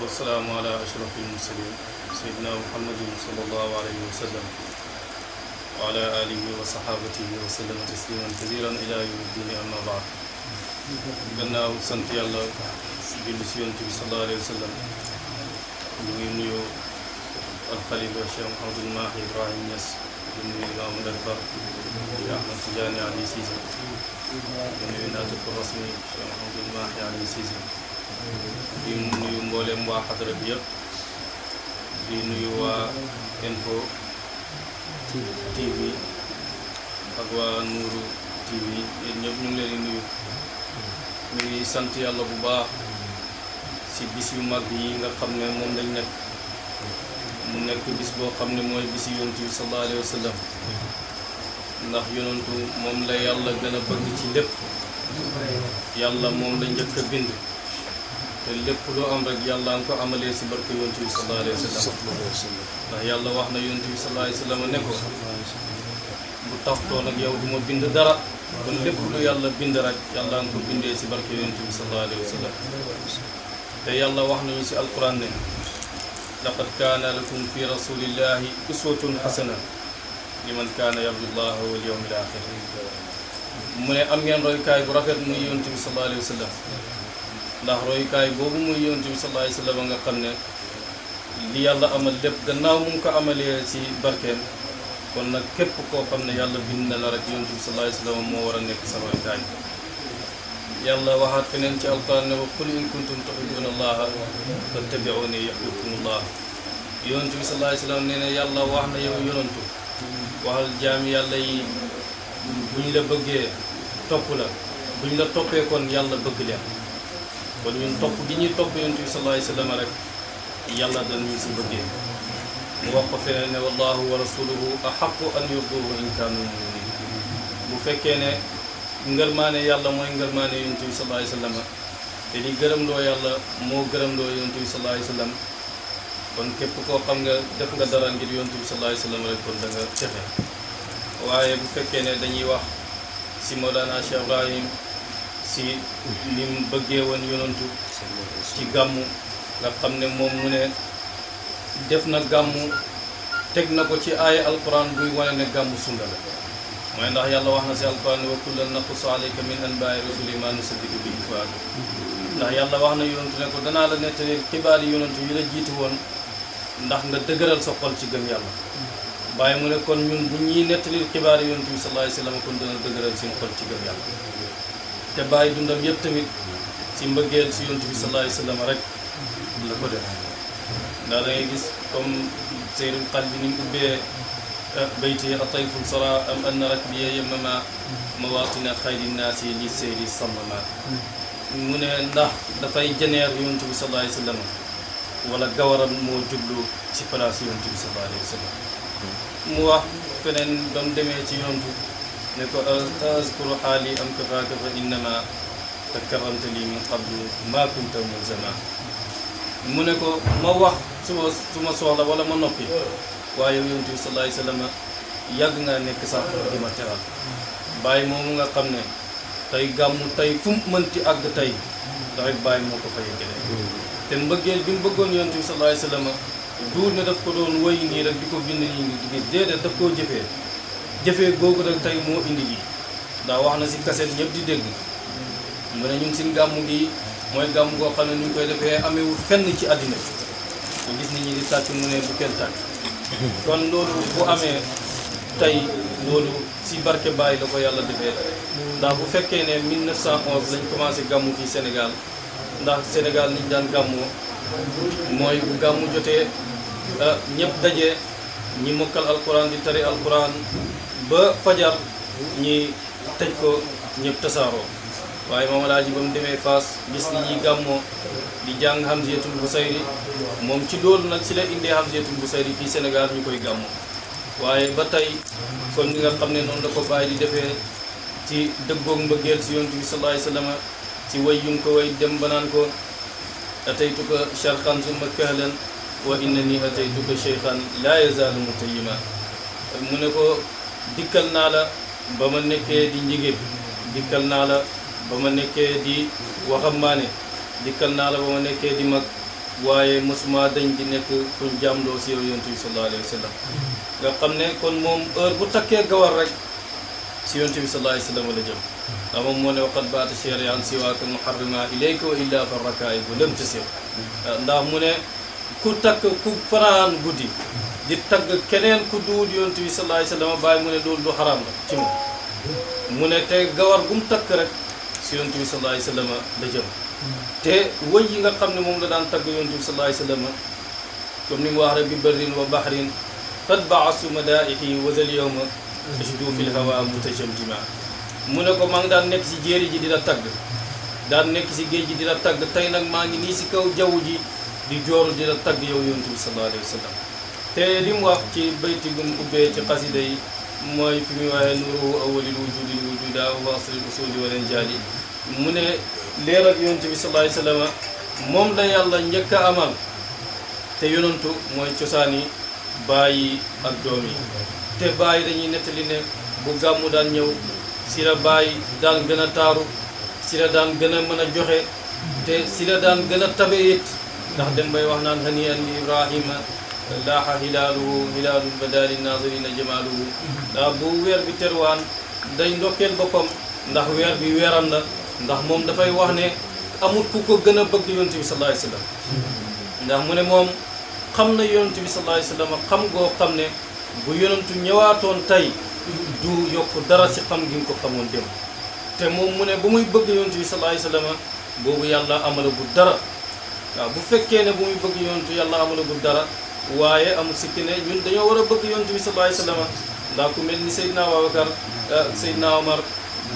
والسلام على أشرف المرسلين سيدنا محمد صلى الله عليه وسلم وعلى آله وصحابته وسلم تسليما كثيرا إلى يوم الدين أما بعد gannaaw sant yàlla julli si yonent bi sallallahu alayhi wa sallam ñu ngi nuyu alxalifa Cheikh Mouhamadul Mahi Ibrahim Niass di nuyu Imaamu Darbar di Ahmad Tidiane Ali Cissé di nuyu naatiqu rasmi Cheikh Mouhamadul Mahi Ali Cissé di nuyu mboolem waa xadara bi yëpp di nuyu waa Info TV ak waa Nuuru TV yéen ñëpp ñu ngi leen di nuyu. ñu ngi sant yàlla bu baax ci bis yu mag yi nga xam ne moom lañ nekk mu nekk bis boo xam ne mooy bis yonent bi sallallahu alayhi wa sallam ndax yonentu moom la yàlla gën a bëgg ci lépp yàlla moom la njëkk a bind te lépp loo am rek yàlla nga ko amalee ci barke yonent bi sallallahu alayhi wa sallam ndax yàlla wax na yonent bi sallallahu alayhi wa sallam ne ko bu taxtoon ak yow du ma bind dara kon lépp lu yàlla bind rek yàlla nga ko bindee ci barke yonent bi sallallahu alayhi wa sallam te yàlla wax nañu ci alquran ne laqad kaana lakum fi rasulillahi uswatun hasana liman kaana yarju llaha wal yawmil axir mu ne am ngeen royukaay bu rafet muy yonent bi sallallahu alayhi wa sallam ndax royukaay boobu muy yonent bi sallallahu alayhi wa sallam nga xam ne li yàlla amal lépp gannaaw mu ngi ko amalee ci barkeem kon nag képp koo xam ne yàlla bind na la rek yonent bi sallallahu alayhi wa sallam moo war a nekk sa royukaay yàlla waxaat feneen ci alquran ne wa qul in kuntum tuhibbuna allaha fattabi'uni yuhbibkumullah yonent bi sallallahu alayhi wa sallam nee na yàlla wax na yow yonentu waxal jaami yàlla yi buñ la bëggee topp la buñ la toppee kon yàlla bëgg leen kon ñun topp gi ñuy topp yonent bi sallallahu alayhi wa sallam rek yàlla dañuy si bëggee mu wax ko feneen ne wallahu wa rasuluhu ahaqqu an yurduhu in kaanu muminin bu fekkee ne ngërmaane yàlla mooy ngërmaane yonent bi sallallahu alayhi wa sallam te di gërëmloo yàlla moo gërëmloo yonent bi sallallahu alayhi wa sallam kon képp koo xam nga def nga dara ngir yonent bi sallallahu alayhi wa sallam rek kon da nga texe waaye bu fekkee ne dañuy wax si Mawlana Cheikh Ibrahim si ni mu bëggee woon yonentu ci gàmmu nga xam ne moom mu ne def na gàmmu teg na ko ci aaya alquran buy wane ne gàmmu sunna la mooy ndax yàlla wax na si alquran wa kullan naqussu alayka min anbaa'i rusuli ma nusaddiqu bihi fu'aadak ndax yàlla wax na yonentu ne ko danaa la nettali xibaar yi yonentu yi la jiitu woon ndax nga dëgëral sa xol ci gëm yàlla bàyyi mu ne kon ñun bu ñuy nettali xibaar yi yonentu bi sallallahu alayhi wa sallam kon dana dëgëral seen xol ci gëm yàlla te bàyyi dundam yëpp tamit si mbëggeel si yonentu bi sallallahu alayhi wa sallam rek la ko def ndax da ngay gis comme seyrul qalbi ni mu ubbee bayti atayful sara am anna rakbiya yemama mawatina xayri naasi li seyri sammama mu ne ndax dafay jeneer yonent bi sallallahu alayhi wa sallam wala gawaram moo jublu ci place yonent bi sallallahu alayhi wa sallam mu wax feneen ba mu demee ci yonent ne ko azkuru xaali am kafaaka fa innama takkarramta li min qablu ma kunta mulzama mu ne ko ma wax su ma soxla wala ma noppi waaye yonent bi sallallahu alayhi wa sallam yàgg nga nekk sax di ma teral bàyyi moomu nga xam ne tey gàmmu tey fu mu mënti àgg tey rek bàyyi moo ko fa yeggale te mbëggeel bi mu bëggoon yonent bi sallallahu alayhi wa sallam duur ne daf ko doon woy nii rek di ko bind nii di gis déedéet daf koo jëfee googu rek tey moo indi ji ndax wax na si kaset ñëpp di dégg mu ne ñu ngi si gàmmu gi mooy gàmm goo xam ne ñu koy defee amewul fenn ci àddina bi gis nit ñi di tàcc mu ne bu kenn tàcc kon loolu bu amee tey loolu si barke Baye la ko yàlla defee ndax bu fekkee ne 1911 lañ commencé gàmmu fii Sénégal ndax Sénégal niñ daan gàmmoo mooy bu gàmmu jotee ñëpp daje ñi mokkal alquran di tari alquran ba fajar ñi tëj ko ñëpp tasaaroo waaye moom alaaji ba mu demee Fass gis ni ñuy gàmmoo di jàng Hamziyatul Busayri moom ci loolu nag si la indee Hamziyatul Busayri fii Sénégal ñu koy gàmmoo waaye ba tey kon ni nga xam ne noonu la ko bàyyi di defee ci dëggoog mbëggeel si yonent bi sallallahu alayhi wa sallam ci way yu ko way dem ba naan ko ataytuka sharqan summa kahlan wa innani ataytuka shaykhan laa yazaalu mutayyima mu ne ko dikkal naa la ba ma nekkee di njigéen dikkal naa la ba ma nekkee di waxambaane dikkal naa la ba ma nekkee di mag waaye mosuma dañ di nekk kuñ jaamloo si yow yonent bi sallallahu alayhi wa sallam nga xam ne kon moom heure bu takkee gawar rek si yonent bi sallallahu alayhi wa sallam la jëm ndax moom moo ne waqad baata shari'an siwaaka muharrima ilayka wa illa fa rakaa'ibu lam tasir ndax mu ne ku takk ku fanaan guddi di tagg keneen ku duwul yonent bi sallallahu alayhi wa sallam bàyyi mu ne loolu lu xaraam la ci moom mu ne te gawar bu mu takk rek si yonent bi sallallahu alayhi wa sallam la jëm te wëy yi nga xam ne moom la daan tagg yonent bi sallallahu alayhi wa sallam comme ni mu wax rek bi barrin wa bahrin qad ba'asu madaa'ihi wa zal yawma ashdu fil hawa mutajamjima mu ne ko maa ngi daan nekk si jéeri ji di la tagg daan nekk si géej gi di la tagg tey nag maa ngi nii si kaw jaww ji di jooru di la tagg yow yonent bi sallallahu alayhi wa sallam te li mu wax ci bayti gum ubbee ci xasida yi mooy fi muy waxee nuruhu awwalil wujudil wujuda wa asril usuli wal injali mu ne leer ak yonent bi sallallahu alayhi wa sallam moom la yàlla njëkk a amal te yonantu mooy cosaani bàyyi ak doom yi te bàyyi dañuy nettali ne bu gàmmu daan ñëw si la bàyyi daan gën a taaru si la daan gën a mën a joxe te si la daan gën a tabe it ndax dem bay wax naan haniyan li ibrahima laaxa hilaaluhu hilaalul badaali naazirina jamaaluhu ndax bu weer bi terwaan day ndokkeel boppam ndax weer bi weeram la ndax moom dafay wax ne amul ku ko gën a bëgg yonent bi sallallahu alayhi wa sallam ndax mu ne moom xam na yonent bi sallallahu alayhi wa sallam xam goo xam ne bu yonentu ñëwaatoon tey du yokk dara si xam gi nga ko xamoon dem te moom mu ne ba muy bëgg yonent bi sallallahu alayhi wa sallam boobu yàlla amalagul dara waaw bu fekkee ne bu muy bëgg yonentu yàlla amalagul dara waaye amul sikki ne ñun dañoo war a bëgg yonent bi sallallahu alayhi wa sallam ndax ku mel ni Seydina Abubakar Seydina Omar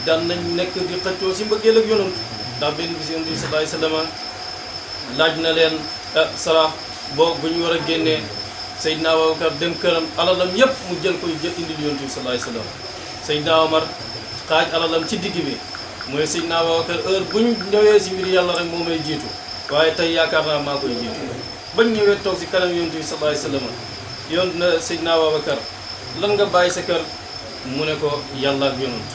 daan nañ nekk di xëccoo si mbëggeel ak yonentu ndax benn bis yonent bi sallallahu alayhi wa sallam laaj na leen sarax boo bu ñu war a génnee Seydina Abubakar dem këram alalam yëpp mu jël koy jël indil yonent bi sallallahu alayhi wa sallam Seydina Omar xaaj alalam ci digg bi mooy Seydina Abubakar heure bu ñu ñëwee si mbir yàlla rek moo may jiitu waaye tey yaakaar naa maa koy jiitu bañ ñëwee toog si kanam yonent bi sallallahu alayhi wa sallam yoon na Seydina Abubakar lan nga bàyyi sa kër mu ne ko yàlla ak yonent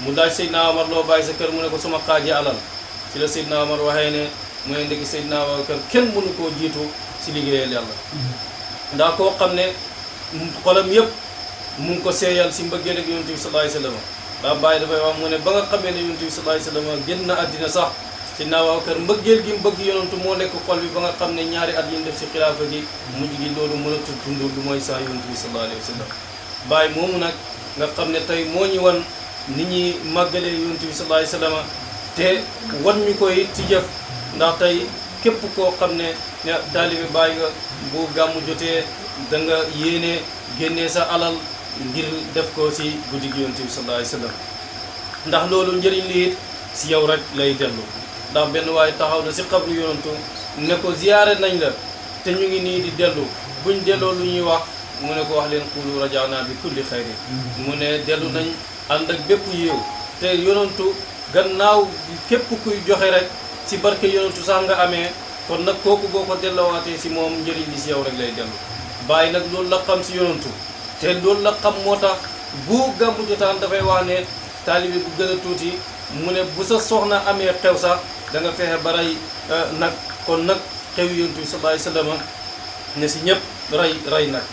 mu laaj Seydina Omar loo bàyyi sa kër mu ne ko suma xaaji alal ci la Seydina Omar waxee ne mooy ndeki Seydina Abubakar kenn mënu koo jiitu si liggéeyal yàlla ndax koo xam ne xolam yëpp mu ngi ko seeyal si mbëggeel ak yonent bi sallallahu alayhi wa sallam ndax bàyyi dafay wax mu ne ba nga xamee ne yonent bi sallallahu alayhi wa sallam génn na àddina sax Seydina Abubakar mbëggeel gi mbëgg yonentu moo nekk xol bi ba nga xam ne ñaari at yi ñu def si xilaafa gi mujj gi loolu mënatul dund lu mooy sax yonent bi sallallahu alayhi wa sallam bàyyi moomu nag nga xam ne tey moo ñu wan nit ñi màggalee yonent bi sallallahu alayhi wa sallam te wan ñu koy ci jëf ndax tey képp koo xam ne taalibe Baay nga bu gàmmu jotee da nga yéene génnee sa alal ngir def ko si guddi gi yonent bi sallallahu alayhi wa sallam ndax loolu njëriñ li it si yow rek lay dellu ndax benn waaye taxaw na si xabru yonentu ne ko ziyaare nañ la te ñu ngi nii di dellu buñ delloo lu ñuy wax mu ne ko wax leen qulu rajaana bi kulli xayri mu ne dellu nañ ànd ak bépp yéew te yonentu gannaaw képp kuy joxe rek si barke yonentu sax nga amee kon nag kooku boo ko delloowaatee si moom njëriñ li si yow rek lay dellu bàyyi nag loolu la xam si yonentu te loolu la xam moo tax bu gàmmu jotaan dafay wax ne taalibe bu gën a tuuti mu ne bu sa soxna amee xew sax da nga fexe ba rey nag kon nag xew yonent bi sallallahu alayhi wa sallam ne si ñëpp rey nag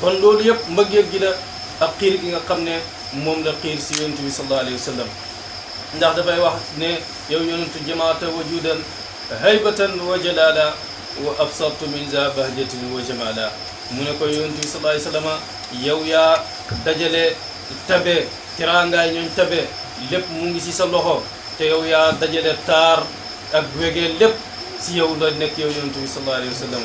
kon loolu yëpp mbëggeel gi la ak xiir gi nga xam ne moom la xiir si yonent bi sallallahu alayhi wa sallam ndax dafay wax ne yow yonentu jamaata wajudan haybatan wa jalala wa absartu min za bahjatin wa jamala mu ne ko yonent bi sallallahu alayhi wa sallam yow yaa dajale tabe tiraangaay ñooñ tabe lépp mu ngi si sa loxo te yow yaa dajale taar ak wegee lépp si yow la nekk yow yonent bi sallallahu alayhi wa sallam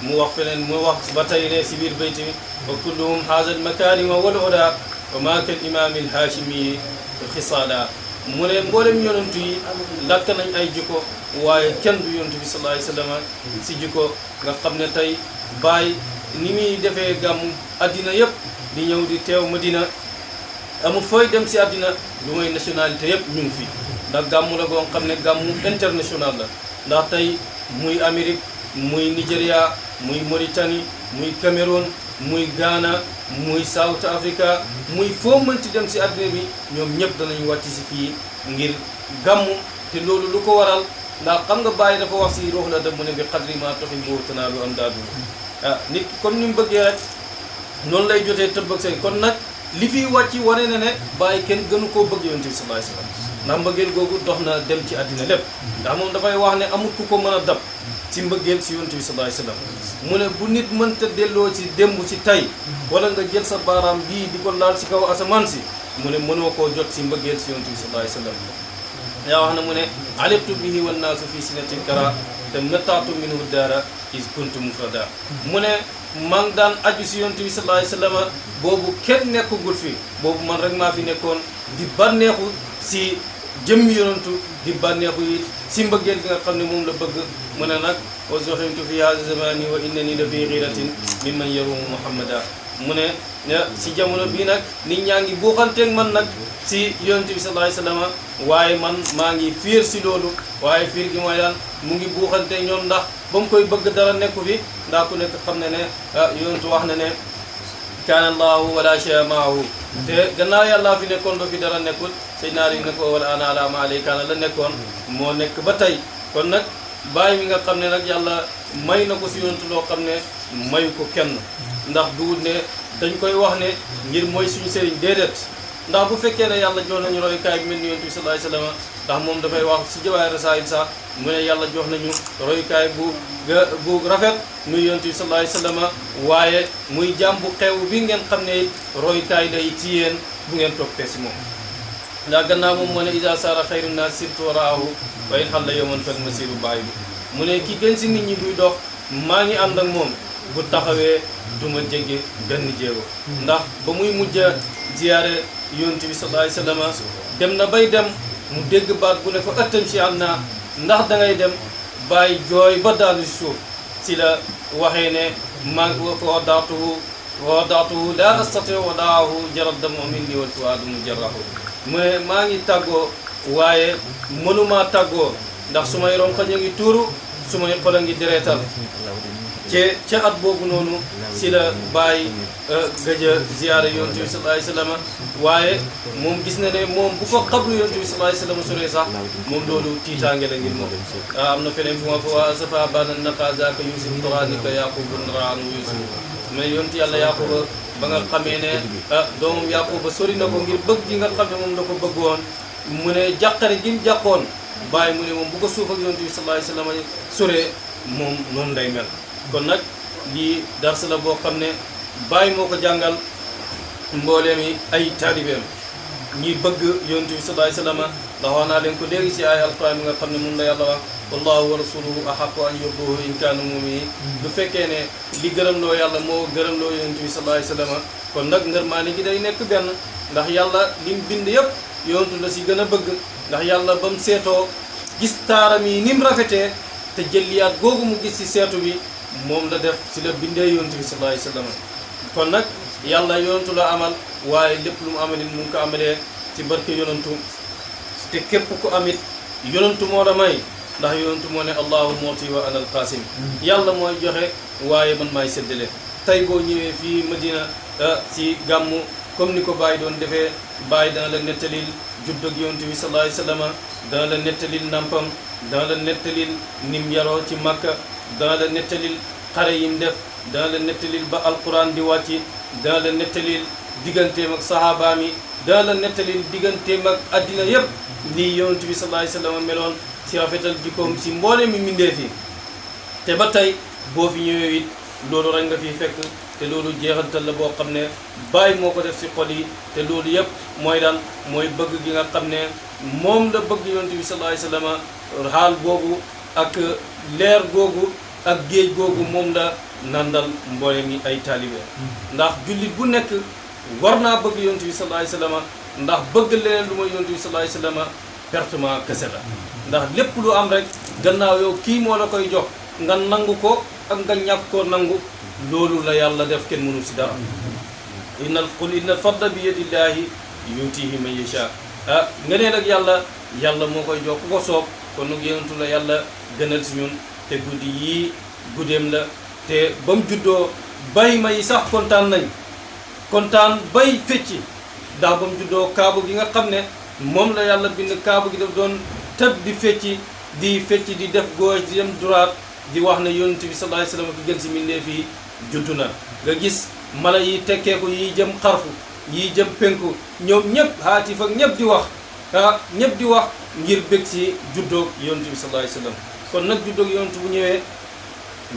mu wax feneen mu wax ba tey ne si biir bayti wa kulluhum haza al makarima wal huda wa ma kal imam al hashimi xisaala mu ne mboolem yonent yi lakk nañ ay jikko waaye kenn du yonent bi sallallahu alayhi wa sallam si jikko nga xam ne tey Baay ni muy defee gàmmu addina yëpp di ñëw di teew Madina amul fooy dem si àddina lu mooy nationalité yëpp ñu ngi fi ndax gàmmu la goo xam ne gàmmu international la ndax tey muy Amérique muy Nigéria muy Mauritanie muy Cameroun muy Ghana muy South Africa muy foo mënti dem si àddina bi ñoom ñëpp danañ wàcc si fii ngir gàmmu te loolu lu ko waral ndax xam nga bàyyi dafa wax si ruux la dem mu ne bi qadri ma tuhibbu tanaalu amdaadu nit ki comme ni mu bëggee rek noonu lay jotee tëbb ak seen kon nag li fiy wàcc wane na ne bàyyi kenn gënu koo bëgg yonent bi sallallahu alayhi wasallam ndax mbëggeel googu dox na dem ci àddina lépp ndax moom dafay wax ne amul ku ko mën a dab ci mbëggeel si yonent bi sallallahu alayhi wasallam mu ne bu nit mënta delloo ci démb ci tey wala nga jël sa baaraam bii di ko laal si kaw asamaan si mu ne mënoo koo jot si mbëggeel si yonent bi sallallahu alayhi wasallam yaa wax na mu ne alibtu bihi wan naasu fii sinatil kara te mataatu minhu daara is kuntu mufrada mu ne maa ngi daan aju si yonent bi sallallahu alayhi wasallam boobu kenn nekkagul fi boobu man rek maa fi nekkoon di bànneexu si jëmmi yonentu di bànneexu yi si mbëggeel gi nga xam ne moom la bëgg mu ne nag wa zuhimtu fi hada zamani wa innani la fi ghiratin mimman yarumu muhammada mu ne si jamono bii nag nit ñaa ngi buuxanteeg man nag si yonent bi sallallahu alayhi wasallam waaye man maa ngi fiir si loolu waaye fiir gi mooy daan mu ngi buuxanteeg ñoom ndax ba mu koy bëgg dara nekku fi ndax ku nekk xam ne ne yonentu wax na ne kaana allahu wala shay'a maahu te gannaaw yàlla fi nekkoon ba fi dara nekkul Seydina Ali ne ko wala ana ala ma alay kaana la nekkoon moo nekk ba tey kon nag bàyyi mi nga xam ne nag yàlla may na ko si yonentu loo xam ne mayu ko kenn ndax duwul ne dañ koy wax ne ngir mooy suñu sëriñ déedéet ndax bu fekkee ne yàlla jox nañu royukaay bi mel ni yonent bi sallallahu alayhi wasallam ndax moom dafay wax si jawaay rasaayil sax mu ne yàlla jox nañu royukaay bu rafet muy yonent bi sallallahu alayhi wasallam waaye muy jaam bu xew bi ngeen xam ne royukaay day ci yéen bu ngeen toppee si moom ndax gannaaw moom moo ne isa sara xayru naas sirtu waraahu wa in xalla yawman fal masiru bàyyi bi mu ne ki gën si nit ñi buy dox maa ngi ànd ak moom bu taxawee duma jéggi benn jéego ndax ba muy mujj ziyaare yonent bi sallallahu alayhi wasallam dem na bay dem mu dégg baat bu ne ko ëttam si am naa ndax da ngay dem bàyyi jooy ba daanu si suuf si la waxee ne maa wadaatuhu laa astati wadaahu jarad damu minni wal fuaadu mujarrahu mu ne maa ngi tàggoo waaye mënumaa tàggoo ndax su may ronkoñ a ngi tuuru su may xol a ngi dereetal ca at boobu noonu si la bàyyi gëj a ziyaare yonent bi sallallahu alayhi wasallam waaye moom gis na ne moom bu ko xablu yonent bi sallallahu alayhi wasallam soree sax moom loolu tiitaange la ngir moom am na feneen fu ma fa waa safa bana naqa zaka yusuf toranika yaqubu naraanu yusuf mais yonent yàlla yaquba ba nga xamee ne doomam yaquba sori na ko ngir bëgg gi nga xam ne moom la ko bëggoon mu ne jàqare gi mu jàqoon bàyyi mu ne moom bu ko suuf ak yonent bi sallallahu alayhi wasallam soree moom noonu lay mel kon nag lii dars la boo xam ne bàyyi moo ko jàngal mbooleem yi ay taalibeem ñi bëgg yonent bi sallallahu alayhi wasallam ndax wax naa leen ko léegi si ay alquran bi nga xam ne mun la yàlla wax wallahu wa rasuluhu ahaqqu an yurduhu in kaanu mu'minin du fekkee ne li gërëmloo yàlla moo gërëmloo yonent bi sallallahu alayhi wasallam kon nag ngërmaane gi day nekk benn ndax yàlla lim bind yëpp yonent la si gën a bëgg ndax yàlla ba mu seetoo gis taaram yi ni mu rafetee te jëliyaat googu mu gis si seetu bi moom la def si la bindee yonent bi sallallahu alayhi wasallam kon nag yàlla yonentu la amal waaye lépp lu mu amalin mu ngi ko amalee ci barke yonentu te képp ku amit yonentu moo la may ndax yonentu moo ne allahu mooti wa ana alqasim yàlla mooy joxe waaye man maay séddale tey boo ñëwee fii Madina si gàmmu comme ni ko Baye doon defee Baye dana la nettalil judd ak yonent bi sallallahu alayhi wasallam dana la nettalil nampam dana la nettalil nim yaroo ci Makka dana la nettalil xare yim def dana la nettalil ba alquran di wàcci dana la nettalil digganteem ak sahabaam yi dana la nettalil digganteem ak addina yépp nii yonent bi sallallahu alayhi wasallam meloon si rafetal jikkoom si mboole mi mbindeef yi te ba tey boo fi ñëwee it loolu rek nga fi fekk te loolu jeexantal la boo xam ne Baay moo ko def si xol yi te loolu yëpp mooy daan mooy bëgg gi nga xam ne moom la bëgg yonent bi sallallahu alayhi wasallam xaal boobu ak leer googu ak géej googu moom la nandal mboole mi ay taalibe ndax jullit bu nekk war naa bëgg yonent bi sallallahu alayhi wasallam ndax bëgg leneen lu mooy yonent bi sallallahu alayhi wasallam pertement kese la ndax lépp lu am rek gannaaw yow kii moo la koy jox nga nangu ko ak nga ñàkk koo nangu loolu la yàlla def kenn mënu si dara qul innal fadla bi yadillahi yutihi man yasha nga nee nag yàlla moo koy jox ku ko soob kon nag yonentu la yàlla gënal si ñun te guddi yii guddeem la te ba mu juddoo bay ma yi sax kontaan nañ kontaan bay fecci ndax ba mu juddoo kaabu gi nga xam ne moom la yàlla bind kaabu gi daf doon tëb di fecci di fecc di def gauche di dem droite di wax ne yonent bi sallallahu alayhi wasallam ki gën si mbindeef yi juddu na nga gis mala yi tekkeeku yi jëm xarfu yi jëm penku ñoom ñëpp haatif ak ñëpp di wax ñëpp di wax ngir bég si juddoog yonent bi sallallahu alayhi wasallam kon nag juddoog yonent bu ñëwee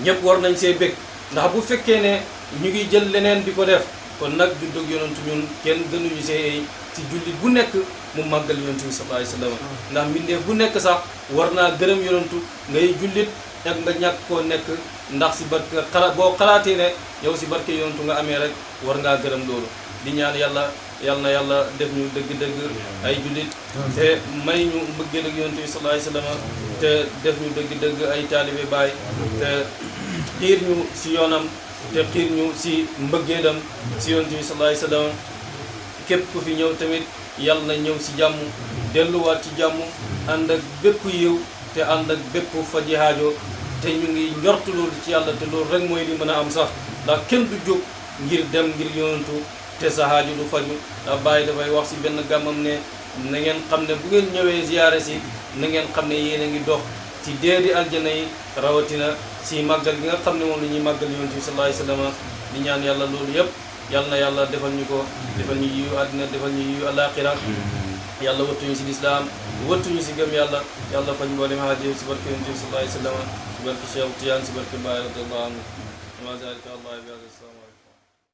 ñëpp war nañ see bég ndax bu fekkee ne ñu ngi jël leneen di ko def kon nag juddoog yonent ñun kenn gënuñu see ci jullit bu nekk mu màggal yonent bi sallallahu alayhi wasallam ndax mbindeef bu nekk sax war naa gërëm yonentu ngay jullit ak nga ñàkk koo nekk ndax si barke boo xalaatee ne yow si barke yonentu nga amee rek war ngaa gërëm loolu di ñaan yàlla yàlla def ñu dëgg-dëgg ay jullit te may ñu mbëggeel ak yonent bi sallallahu alayhi wasallam te def ñu dëgg-dëgg ay taalibe baay te xiir ñu si yoonam te xiir ñu si mbëggeelam si yonent bi sallallahu alayhi wasallam képp ku fi ñëw tamit yàlla na ñëw si jàmm delluwaat ci jàmm ànd ak bépp yiw te ànd ak bépp faji haajo te ñu ngi njortu loolu ci yàlla te loolu rek mooy li mën a am sax ndax kenn du jóg ngir dem ngir yonentu te sa haajo du faju ndax Baay dafay wax si benn gàmmam ne na ngeen xam ne bu ngeen ñëwee ziyaare si na ngeen xam ne yéen a ngi dox ci deedi aljana yi rawatina si màggal gi nga xam ne moom la ñuy màggal yonent bi sallallahu alayhi wasallam di ñaan yàlla loolu yëpp yàlla na yàlla defal ñu ko defal ñu yiwu àddina defal ñu yiwu alaaxira yàlla wattuñu si lislaam wattuñu si gëm yàlla yàlla fañ mboolem haajo si barke yonent bi sallallahu alayhi wasallam si barke Cheikh Tiyaan si barke Baay radiyallahu anhu wa zalika allah bi